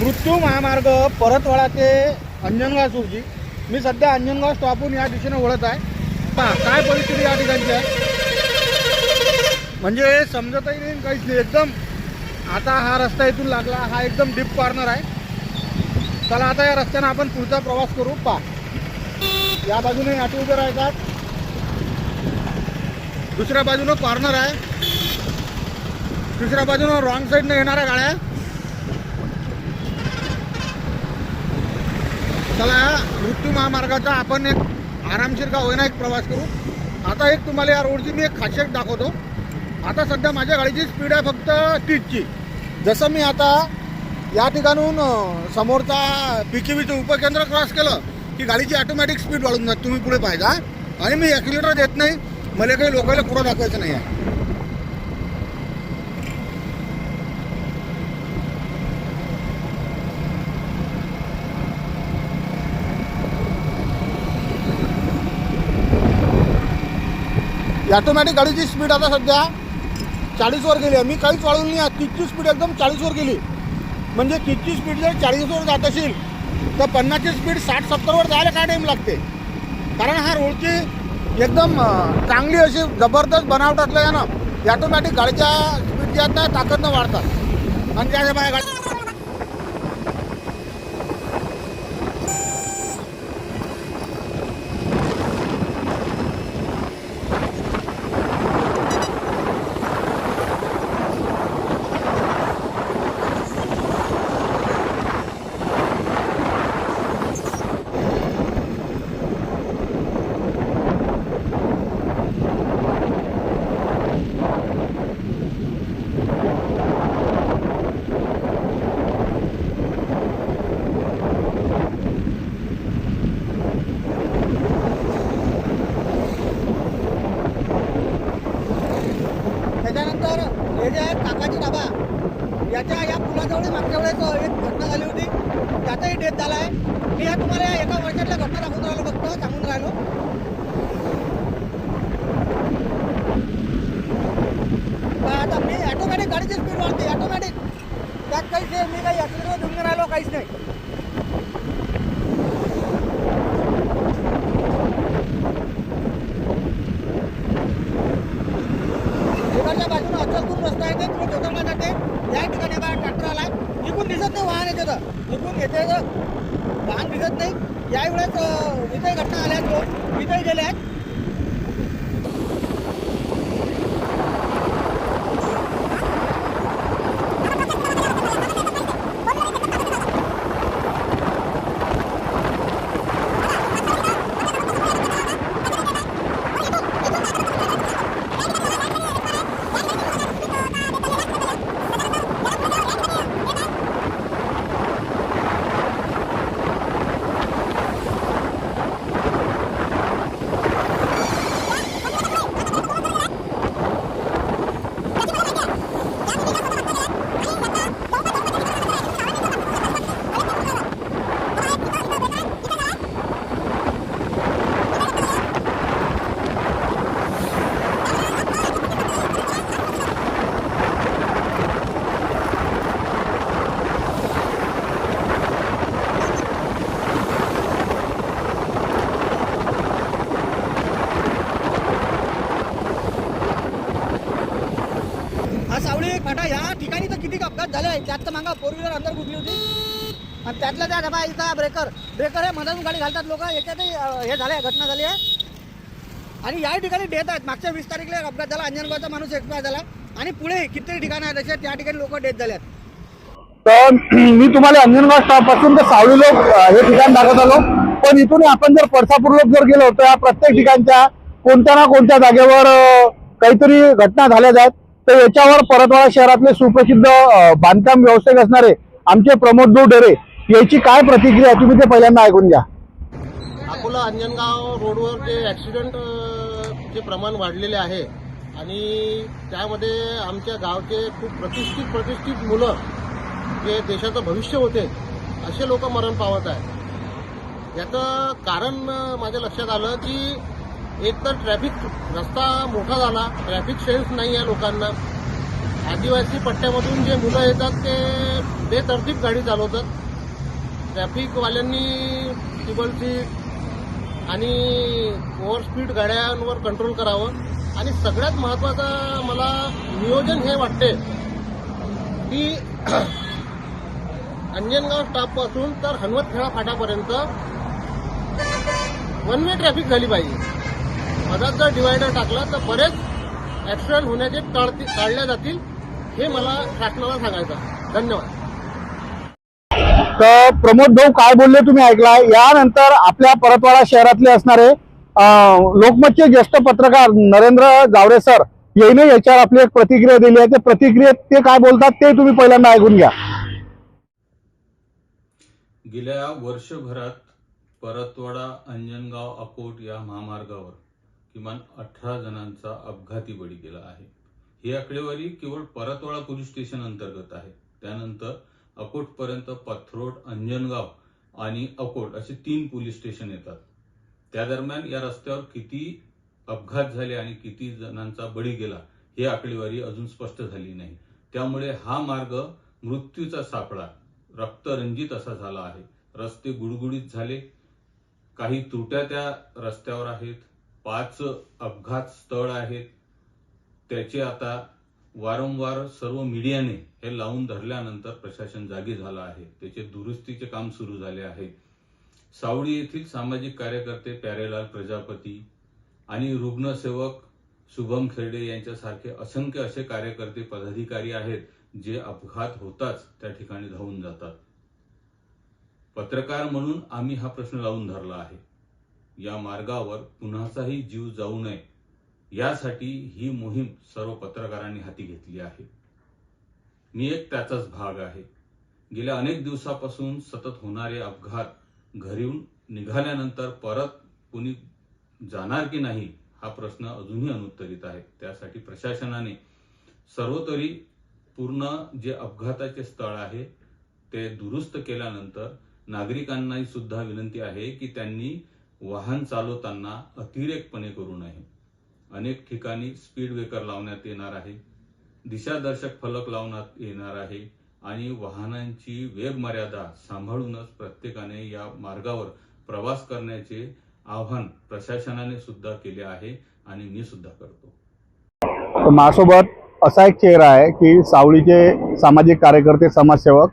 मृत्यू महामार्ग परतवाडा ते अंजनगाव सुरजी। मी सध्या अंजनगाव स्टॉपहून या दिशेने वळत आहे। पहा काय परिस्थिती या ठिकाणची आहे, म्हणजे समजतही नाही काहीच नाही। एकदम आता हा रस्ता इथून लागला, हा एकदम डीप कॉर्नर आहे। चला आता या रस्त्याने आपण पुढचा प्रवास करू। पहा या बाजूने ऑटो उभे राहतात, दुसऱ्या बाजूने कॉर्नर आहे, तिसऱ्या बाजूने रॉंग साईडने येणाऱ्या गाड्या। चला मृत्यू महामार्गाचा आपण एक आरामशीर का होईना एक प्रवास करू। आता एक तुम्हाला या रोडची मी एक खासियत दाखवतो। आता सध्या माझ्या गाडीची स्पीड आहे फक्त 30ची। जसं मी आता या ठिकाणून समोरचा PKVचं उपकेंद्र क्रॉस केलं की गाडीची ऑटोमॅटिक स्पीड वाढून जाते। तुम्ही पुढे पाहिजा, आणि मी ॲक्सिलेटर देत नाही, मला काही लोकांना पुढं दाखवायचं नाही आहे। ऑटोमॅटिक गाडीची स्पीड आता सध्या 40वर गेली आहे। मी काहीच वाढवली नाही, 30ची स्पीड एकदम 40वर गेली। म्हणजे 30ची स्पीड जर 40वर जात असेल तर 50ची स्पीड 60-70वर जायला काय टाईम लागते। कारण हा रोडची एकदम चांगली अशी जबरदस्त बनावट आहे ना। ऑटोमॅटिक गाडीच्या स्पीड ज्या आहेत ना ताकदनं वाढतात, आणि त्याच्या बाहेर गाडी त्याच्यानंतर हे जे आहे काकाची ढाबा, याच्या या पुलाजवळ मागच्या वेळेस एक घटना झाली होती, त्याचाही डेथ झाला आहे। मी या तुम्हाला एका वर्षातल्या घटना दाखवून राहिलो, फक्त सांगून राहिलो। आता मी ऑटोमॅटिक गाडीची स्पीड वाढते, ऑटोमॅटिक, त्यात काहीच नाही, मी काही ॲक्सिलेटर देऊन नाही राहिलो, काहीच नाही। इकडच्या बाजूने अचलपूर रस्ता आहे, ते जोडला जाते। या ठिकाणी बघा ट्रॅक्टर आला, इकडून दिसत नाही वाहन येते, तर इकडून येते वाहन दिसत नाही। यावेळेस इथे घटना आल्या आहेत, इथे गेले आहेत। सावळी फाटा या ठिकाणी तर किती अपघात झाले, त्यात तर मागा 4 व्हीलर अंदर घुसली होती, आणि त्यातल्या त्या डबा इथं ब्रेकर हे मधातून गाडी घालतात लोक, याच्यातही हे झाले, घटना झाली आहे। आणि या ठिकाणी डेथ आहेत। मागच्या 20 तारीखला अपघात झाला, अंजनगावचा माणूस एक्सपायर झाला, आणि पुढे किती ठिकाणं आहेत असे, त्या ठिकाणी लोक डेथ झाले आहेत। तर मी तुम्हाला अंजनगाव स्टॉप पासून तर सावळी लोक हे ठिकाण दाखवत आलो, पण इथून आपण जर परसापूर लोक जर गेलो तर या प्रत्येक ठिकाणच्या कोणत्या ना कोणत्या जागेवर काहीतरी घटना झाल्या आहेत। तर याच्यावर परतवाडा शहरातले सुप्रसिद्ध बांधकाम व्यावसायिक असणारे आमचे प्रमोद ढेरे याची काय प्रतिक्रिया आहे तुम्ही ते पहिल्यांदा ऐकून घ्या। अकोला अंजनगाव रोडवर जे ॲक्सिडेंट चे प्रमाण वाढलेले आहे, आणि त्यामध्ये आमच्या गावचे खूप प्रतिष्ठित मुलं जे देशाचं भविष्य होते असे लोक मरण पावत आहेत। याचं कारण माझ्या लक्षात आलं की एक तर ट्रॅफिक रस्ता मोठा झाला, ट्रॅफिक सेन्स नाही आहे लोकांना, आदिवासी पट्ट्यामधून जे मुलं येतात ते बेतरतीब गाडी चालवतात. ट्रॅफिकवाल्यांनी टेबल सीट आणि ओव्हरस्पीड गाड्यांवर कंट्रोल करावं. आणि सगळ्यात महत्त्वाचं मला नियोजन हे वाटते की अंजनगाव स्टॉपपासून तर हनवतखेडा फाटापर्यंत वन वे ट्रॅफिक झाली पाहिजे. मधात जर डिवायडर टाकला तर बरेच ॲक्सिडेंट होण्याचे टाळल्या जातील, हे मला शासनाला सांगायचं आहे. धन्यवाद. तर प्रमोद भाऊ काय बोलले तुम्ही ऐकला. यानंतर आपल्या परतवाडा शहरातले असणारे लोकमतचे ज्येष्ठ पत्रकार नरेंद्र जावरे सर यांनी याच्यावर आपली एक प्रतिक्रिया दिली आहे. त्या प्रतिक्रियेत ते काय बोलतात ते तुम्ही पहिल्यांदा ऐकून घ्या. गेल्या वर्षभरात परतवाडा अंजनगाव अकोट या महामार्गावर किमान 18 जणांचा अपघाती बळी गेला आहे. ही आकडेवारी केवळ परतवाडा पोलीस स्टेशन अंतर्गत आहे. त्यानंतर अकोटपर्यंत पथरोड, अंजनगाव आणि अकोट असे 3 पोलीस स्टेशन येतात. त्या दरम्यान या रस्त्यावर किती अपघात झाले आणि किती जणांचा बळी गेला ही आकडेवारी अजून स्पष्ट झाली नाही. त्यामुळे हा मार्ग मृत्यूचा सापळा रक्तरंजित असा झाला आहे. रस्ते गुडगुडीत झाले, काही त्रुट्या त्या रस्त्यावर आहेत, 5 अपघात स्थळ आहेत. त्याचे आता वारंवार सर्व मीडियाने हे लावून धरल्यानंतर प्रशासन जागी झालं आहे. त्याचे दुरुस्तीचे काम सुरू झाले आहे. सावळी येथील सामाजिक कार्यकर्ते प्यारेलाल प्रजापती आणि रुग्णसेवक शुभम खेरडे यांच्यासारखे असंख्य असे कार्यकर्ते पदाधिकारी आहेत जे अपघात होताच त्या ठिकाणी धावून जातात. पत्रकार म्हणून आम्ही हा प्रश्न लावून धरला आहे. या मार्गावर कुणाचाही जीव जाऊ नये यासाठी ही मोहीम सर्व पत्रकारांनी हाती घेतली आहे. मी एक त्याचाच भाग आहे. गेल्या अनेक दिवसापासून सतत होणारे अपघात घरून निघाल्यानंतर परत कोणी जाणार की नाही हा प्रश्न अजूनही अनुत्तरित आहे. त्यासाठी प्रशासनाने सर्वतरी पूर्ण जे अपघाताचे स्थळ आहे ते दुरुस्त केल्यानंतर नागरिकांनाही सुद्धा विनंती आहे की त्यांनी वाहन चालवताना अतिरेकपणे करू नये. अनेक ठिकाणी स्पीड ब्रेकर लावण्यात येणार आहे, दिशादर्शक फलक लावण्यात येणार आहे आणि वाहनांची वेग मर्यादा सांभाळूनच प्रत्येकाने या मार्गावर प्रवास करण्याचे आवाहन प्रशासनाने सुद्धा केले आहे आणि मी सुद्धा करतो. माझ्यासोबत असा एक चेहरा आहे की सावळीचे सामाजिक कार्यकर्ते, समाजसेवक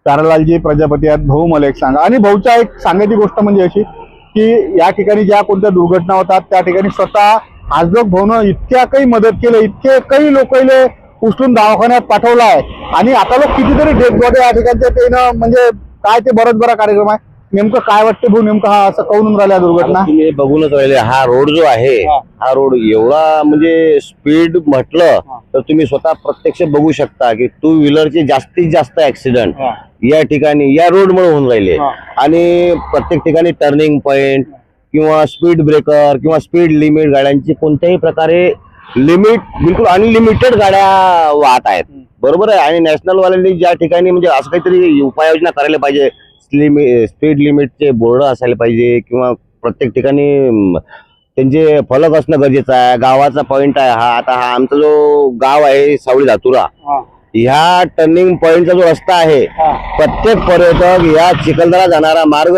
प्यारेलालजी प्रजापती आहेत. भाऊ मला एक सांगा. आणि भाऊच्या एक सांगायची गोष्ट म्हणजे अशी की या ठिकाणी ज्या कोणत्या दुर्घटना होतात त्या ठिकाणी स्वतः आजलोक भाऊनं इतक्या काही मदत केली, इतके काही लोकांना उचलून दवाखान्यात पाठवलं आहे आणि आता लोक कितीतरी डेड बॉडी या ठिकाणच्या त्यानं म्हणजे काय ते बराच बरा कार्यक्रम आहे. नेमकं काय वाटतं भाऊ, नेमकं हा असं कळून राहिल्या दुर्घटना? तुम्ही बघूनच राहिले. हा रोड जो आहे हा रोड एवढा म्हणजे स्पीड म्हटलं तर तुम्ही स्वतः प्रत्यक्ष बघू शकता की 2 व्हीलरचे जास्तीत जास्त ऍक्सिडेंट या ठिकाणी या रोडमुळे होऊन राहिले. आणि प्रत्येक ठिकाणी टर्निंग पॉइंट किंवा स्पीड ब्रेकर किंवा स्पीड लिमिट गाड्यांची कोणत्याही प्रकारे लिमिट बिलकुल अनलिमिटेड गाड्या वाहत आहेत. बरोबर आहे. आणि नॅशनल वाल्यांनी ज्या ठिकाणी म्हणजे असं काहीतरी उपाययोजना करायला पाहिजे. स्पीड लिमिटचे बोर्ड असायला पाहिजे किंवा प्रत्येक ठिकाणी त्यांचे फलक असणं गरजेचं आहे. गावाचा पॉइंट आहे हा. आता हा आमचा जो गाव आहे सावळी धातुरा, ह्या टर्निंग पॉइंटचा जो रस्ता आहे, प्रत्येक पर्यटक या चिखलदरा जाणारा मार्ग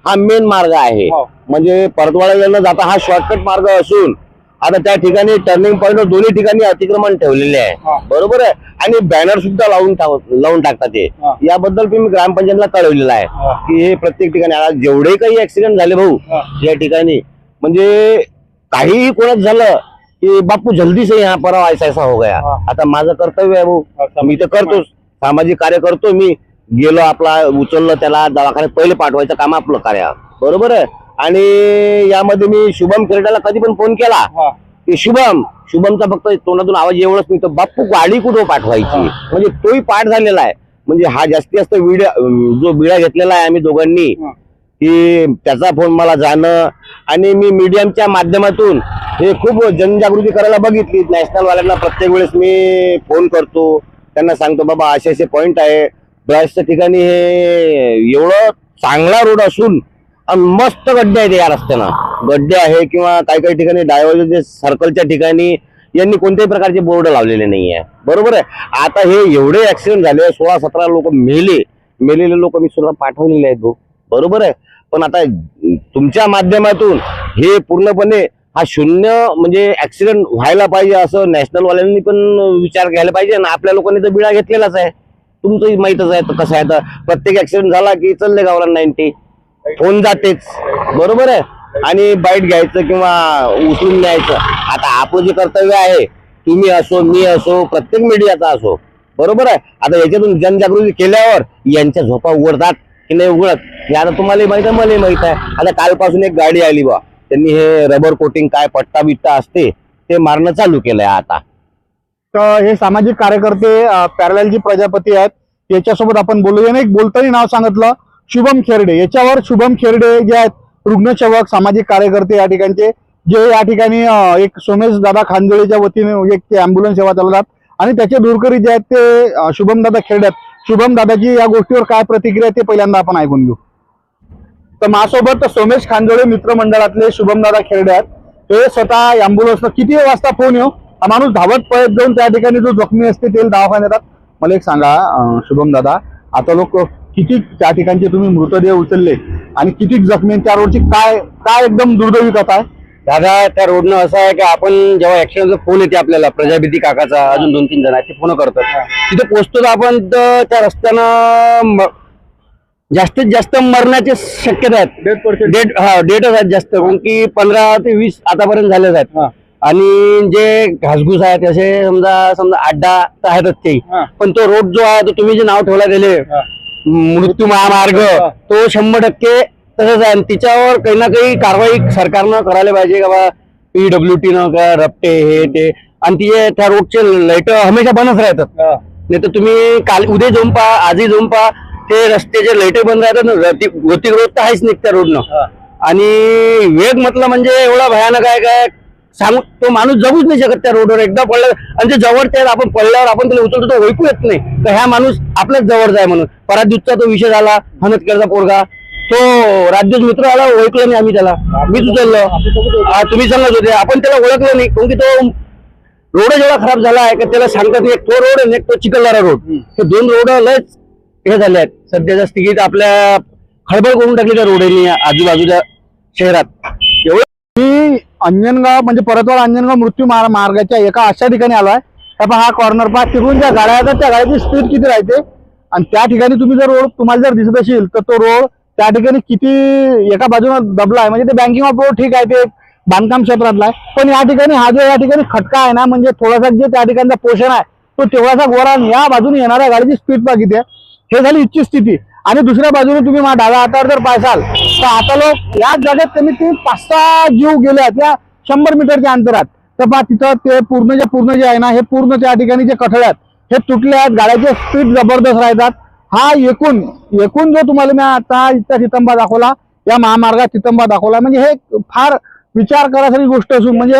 हा मेन मार्ग आहे. म्हणजे परतवाड्याला जाता हा शॉर्टकट मार्ग असून आता त्या ठिकाणी टर्निंग पॉइंट दोन्ही ठिकाणी अतिक्रमण ठेवलेले आहे. बरोबर आहे. आणि बॅनर सुद्धा लावून टाकतात ते. याबद्दल मी ग्रामपंचायतला कळवलेलं आहे की हे प्रत्येक ठिकाणी आता जेवढे काही ऍक्सिडेंट झाले भाऊ या ठिकाणी म्हणजे काहीही कोणाच झालं की बापू जल्दी से यहाँ पर ऐसा हो गया. आता माझं कर्तव्य आहे भाऊ, मी तर करतोच, सामाजिक कार्य करतो. मी गेलो, आपला उचललं, त्याला दवाखान्यात पहिले पाठवायचं काम आपलं कार्य. बरोबर आहे. आणि यामध्ये मी शुभम खेरड्याला कधी पण फोन केला की शुभमचा फक्त तोंडातून आवाज एवढंच मी तर बाप्पू गाडी कुठं पाठवायची, म्हणजे तोही पाठ झालेला आहे. म्हणजे हा जास्तीत जास्त जो बिडा घेतलेला आहे आम्ही दोघांनी की त्याचा फोन मला जाणं आणि मी मीडियमच्या माध्यमातून हे खूप जनजागृती करायला बघितली. नॅशनल वाल्यांना प्रत्येक वेळेस मी फोन करतो, त्यांना सांगतो बाबा असे असे पॉइंट आहे. बऱ्याचशा ठिकाणी हे एवढं चांगला रोड असून मस्त गड्डे आहेत या रस्त्यानं, गड्डे आहे किंवा काही काही ठिकाणी डायव्हर्जन सर्कलच्या ठिकाणी यांनी कोणत्याही प्रकारचे बोर्ड लावलेले नाही आहे. बरोबर आहे. आता हे एवढे ऍक्सिडेंट झाले, 16-17 लोक मेलेले लोक मी सुद्धा पाठवलेले आहेत भाऊ. बरोबर आहे. पण आता तुमच्या माध्यमातून हे पूर्णपणे हा शून्य म्हणजे ऍक्सिडेंट व्हायला पाहिजे असं नॅशनल वाल्यांनी पण विचार घ्यायला पाहिजे. आणि आपल्या लोकांनी तर बिळा घेतलेलाच आहे, तुमचंही माहीतच आहे. तर कसं आहे, तर प्रत्येक ऍक्सिडेंट झाला की चालले गावाला 90 फोन जातेच. बरोबर आहे. आणि बाईट घ्यायचं किंवा उचलून न्यायचं. आता आपलं जे कर्तव्य आहे, तुम्ही असो मी असो प्रत्येक मीडियाचा असो, बरोबर आहे. आता याच्यातून जनजागृती केल्यावर यांच्या झोपा उघडतात की नाही उघडत हे आता तुम्हालाही माहित आहे, मलाही माहित आहे. आता कालपासून एक गाडी आली बा, त्यांनी हे रबर कोटिंग काय पट्टा बिट्टा असते ते मारणं चालू केलंय आता. तर हे सामाजिक कार्यकर्ते पॅरललजी प्रजापती आहेत, याच्यासोबत आपण बोलू. याने एक बोलताना नाव सांगितलं शुभम खेरडे. याच्यावर शुभम खेरडे जे आहेत रुग्णसेवक सामाजिक कार्यकर्ते या ठिकाणचे, जे या ठिकाणी एक सोमेश दादा खांजोळेच्या वतीने एक अँब्युलन्स सेवा चालवतात आणि त्याचे दूरकरी जे आहेत ते शुभम दादा खेरडे आहेत. शुभम दादाची या गोष्टीवर काय प्रतिक्रिया ते पहिल्यांदा आपण ऐकून घेऊ. तर माझ्यासोबत सोमेश खांजोळे मित्रमंडळातले शुभम दादा खेरडे आहेत. हे स्वतः अँब्युलन्स किती वाजता फोन येऊ, हा माणूस धावत पळत जाऊन त्या ठिकाणी जो जखमी असते ते दवाखान्यात येतात. मला एक सांगा शुभम दादा, आता लोक किती त्या ठिकाणचे तुम्ही मृतदेह उचलले आणि किती जखमी, त्या रोडची काय काय एकदम दुर्दैवी कथा आहे दादा? त्या रोडनं असं आहे की आपण जेव्हा ऍक्सिडेंटचा फोन येते आपल्याला, प्रजापती काकाचा, अजून 2-3 जण आहेत ते फोन करतात, तिथे पोहोचतो तर आपण त्या रस्त्यानं जास्तीत जास्त मरण्याची शक्यता आहेत. डेटच आहेत जास्त, कारण की 15 ते 20 आतापर्यंत झालेच आहेत. आणि जे घासघूस आहेत असे समजा अड्डा तर आहेतच ते. पण तो रोड जो आहे तो तुम्ही जे नाव ठेवला गेले मृत्यू महामार्ग, तो 100% तसंच आहे. तिच्यावर काही ना काही कारवाई सरकारनं करायला पाहिजे का बा, PWT न का रपटे हे ते. आणि तिचे त्या रोडचे लाईट हमेशा बंदच राहतात. नाही तर तुम्ही काल उद्या जाऊन पहा, आजही जाऊन पहा, ते रस्त्याचे लाईट बंद राहतात. गतिक रोड तर आहेच नाही त्या रोडनं. आणि वेग म्हटलं म्हणजे एवढा भयानक आहे काय सांगू, तो माणूस जगूच नाही शकत त्या रोडवर. एकदा पडला आणि ते जवळचे आपण पडल्यावर आपण त्याला उचलतो तो ओळखू येत नाही तर ह्या माणूस आपल्याच जवळचा आहे म्हणून. परादिवसचा तो विषय झाला, हनतकरचा पोरगा, तो राज्यच मित्र आला, ओळखलं नाही आम्ही त्याला, मीच उचललं. तुम्ही सांगत होते, आपण त्याला ओळखलं नाही, कारण की तो रोड एवढा खराब झाला आहे का त्याला सांगतात एक तो रोड आणि एक तो चिखलदरा रोड, हे 2 रोड लयच हे झाले आहेत. सध्याच्या स्थितीत आपल्या खळबळ करून टाकली त्या रोडनी आजूबाजूच्या शहरात. मी अंजनगाव म्हणजे परतवाड अंजनगाव मृत्यू मार्गाच्या एका अशा ठिकाणी आलोय. हा कॉर्नर पहा, तिकडून ज्या गाड्या येतात त्या गाड्याची स्पीड किती राहते आणि त्या ठिकाणी तुम्ही जर रोड तुम्हाला जर दिसत असेल तर तो रोड त्या ठिकाणी किती एका बाजूने दबला आहे. म्हणजे ते बँकिंग ऑफ रोड ठीक आहे, ते बांधकाम क्षेत्रातला आहे, पण या ठिकाणी हा जो या ठिकाणी खटका आहे ना, म्हणजे थोडासा जे त्या ठिकाणचा पोर्शन आहे तो तेवढासा गोरा, या बाजूने येणाऱ्या गाडीची स्पीड पहा किती आहे. हे झाली इच्छित स्थिती. आणि दुसऱ्या बाजूने तुम्ही माझ्या डाव्या हातावर जर पाहाल तर आता लोक याच जागेत कमीत कमी 5-6 जीव गेले आहेत या 100 मीटरच्या अंतरात. तर पहा तिथं ते पूर्ण जे आहे ना, हे पूर्ण त्या ठिकाणी जे कठडे आहेत हे तुटले आहेत, गाड्याचे स्पीड जबरदस्त राहतात. हा एकूण जो तुम्हाला मी आता इथं तितंबा दाखवला, या महामार्गात तितंबा दाखवला, म्हणजे हे फार विचार करायसारी गोष्ट असून, म्हणजे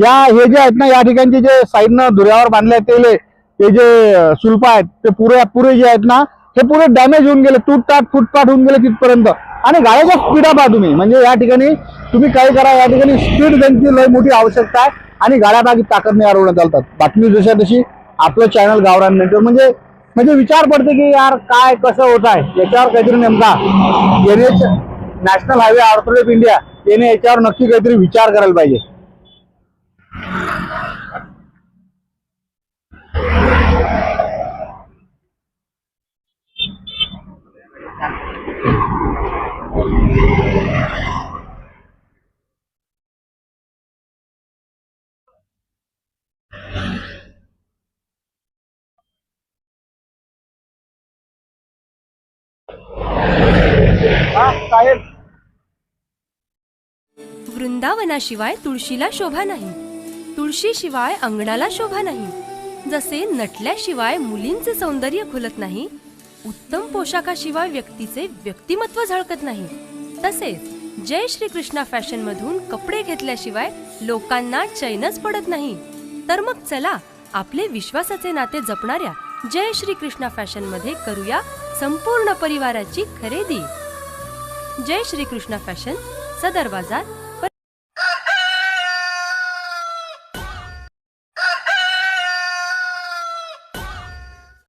या हे जे आहेत ना या ठिकाणचे जे साईडनं धुऱ्यावर बांधले आहेत ते जे सुल्प आहेत ते पुरे जे आहेत ना हे पुरे डॅमेज होऊन गेले, फुटपाट होऊन गेले तिथपर्यंत. आणि गाड्याच्या स्पीडा पहा तुम्ही, म्हणजे या ठिकाणी तुम्ही काही करा, या ठिकाणी स्पीड त्यांची लय मोठी आवश्यकता आहे आणि गाड्या बाकी ताकदने या रोडने चालतात. बातमी जशा तशी आपलं चॅनल गावरान नेटवर्क, म्हणजे विचार पडते की यार काय कसं होत आहे, याच्यावर काहीतरी नेमका NH national highway authority of India याने याच्यावर नक्की काहीतरी विचार करायला पाहिजे. वृंदावनाशिवाय तुळशीला शोभा नाही, तुळशीशिवाय अंगणाला शोभा नाही. जसे नटल्याशिवाय मुलींचे सौंदर्य खुलत नाही, उत्तम पोशाखाशिवाय व्यक्तीचे व्यक्तिमत्व झळकत नाही, तसेच जय श्री कृष्णा फॅशन मधून कपडे घेतल्याशिवाय लोकांना चैनच पडत नाही. तर मग चला आपले विश्वासाचे नाते जपणाऱ्या जय श्री कृष्णा फॅशन मध्ये करूया संपूर्ण परिवाराची खरेदी. जय श्री कृष्णा फॅशन, सदर बाजार,